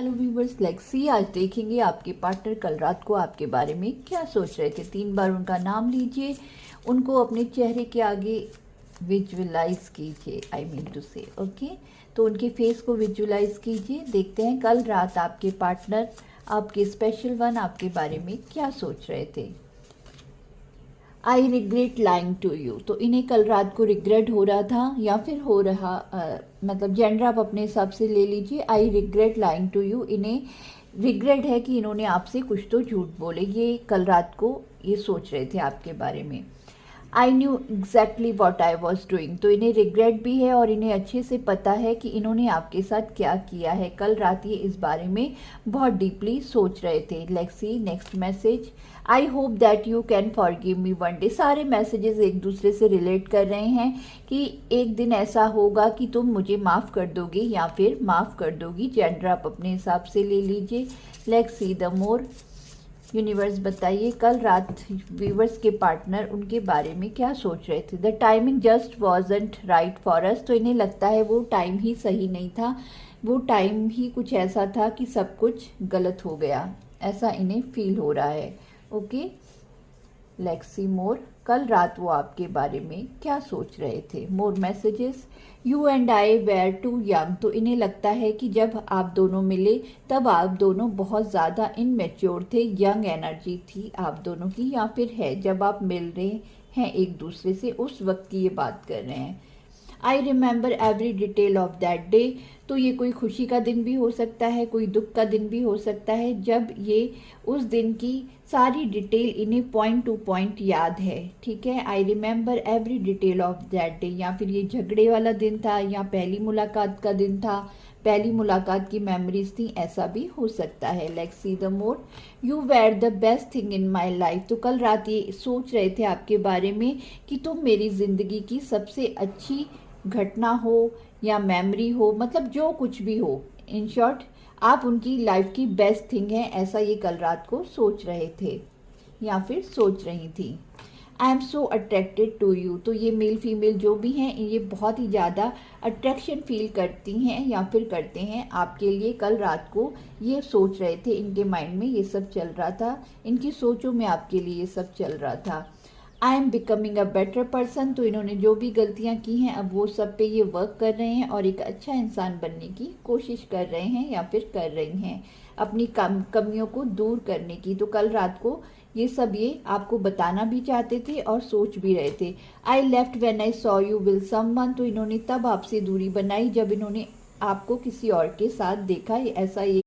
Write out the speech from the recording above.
Hello viewers, Lexi आज देखेंगे आपके पार्टनर कल रात को आपके बारे में क्या सोच रहे थे। 3 बार उनका नाम लीजिए, उनको अपने चेहरे के आगे विजुअलाइज कीजिए, आई मीन टू से ओके। तो उनके फेस को विजुअलाइज कीजिए। देखते हैं कल रात आपके पार्टनर, आपके स्पेशल वन आपके बारे में क्या सोच रहे थे। I regret lying to you, तो इन्हें कल रात को रिग्रेट हो रहा था या फिर हो रहा मतलब जेंडर आप अपने हिसाब से ले लीजिए। I regret lying to you, इन्हें रिग्रेट है कि इन्होंने आपसे कुछ तो झूठ बोले, ये कल रात को ये सोच रहे थे आपके बारे में। I knew exactly what I was doing, तो इन्हें रिग्रेट भी है और इन्हें अच्छे से पता है कि इन्होंने आपके साथ क्या किया है। कल रात ये इस बारे में बहुत डीपली सोच रहे थे। Let's see next message. I hope that you can forgive me one day, सारे मैसेजेस एक दूसरे से रिलेट कर रहे हैं कि एक दिन ऐसा होगा कि तुम मुझे माफ़ कर दोगे या फिर माफ़ कर दोगी। जेंडर आप अपने हिसाब से ले लीजिए। Let's see the more. Universe बताइए कल रात व्यूवर्स के पार्टनर उनके बारे में क्या सोच रहे थे। The timing just wasn't right for us, तो इन्हें लगता है वो टाइम ही सही नहीं था, वो टाइम ही कुछ ऐसा था कि सब कुछ गलत हो गया, ऐसा इन्हें फील हो रहा है। ओके, लेट्स सी मोर। कल रात वो आपके बारे में क्या सोच रहे थे। More messages. You and I were too young, तो इन्हें लगता है कि जब आप दोनों मिले तब आप दोनों बहुत ज़्यादा इनमेच्योर थे, यंग एनर्जी थी आप दोनों की, या फिर है जब आप मिल रहे हैं एक दूसरे से उस वक्त की ये बात कर रहे हैं। I remember every detail of that day, तो ये कोई खुशी का दिन भी हो सकता है, कोई दुख का दिन भी हो सकता है, जब ये उस दिन की सारी डिटेल इन्हें पॉइंट टू पॉइंट याद है। ठीक है, I remember every detail of that day, या फिर ये झगड़े वाला दिन था या पहली मुलाकात का दिन था, पहली मुलाकात की मेमोरीज थी, ऐसा भी हो सकता है। Let's see the more. You were the best thing in my life, तो कल रात ये सोच रहे थे आपके बारे में कि तुम मेरी ज़िंदगी की सबसे अच्छी घटना हो या मेमोरी हो, मतलब जो कुछ भी हो, इन शॉर्ट आप उनकी लाइफ की बेस्ट थिंग है, ऐसा ये कल रात को सोच रहे थे या फिर सोच रही थी। I am so attracted to you, तो ये मेल फीमेल जो भी हैं ये बहुत ही ज़्यादा अट्रैक्शन फील करती हैं या फिर करते हैं आपके लिए। कल रात को ये सोच रहे थे, इनके माइंड में ये सब चल रहा था, इनकी सोचों में आपके लिए ये सब चल रहा था। I am becoming a better person, तो इन्होंने जो भी गलतियां की हैं अब वो सब पे ये वर्क कर रहे हैं और एक अच्छा इंसान बनने की कोशिश कर रहे हैं या फिर कर रही हैं, अपनी कमियों को दूर करने की। तो कल रात को ये सब ये आपको बताना भी चाहते थे और सोच भी रहे थे। I left when I saw you with someone, तो इन्होंने तब आपसे दूरी बनाई जब इन्होंने आपको किसी और के साथ देखा, ऐसा ये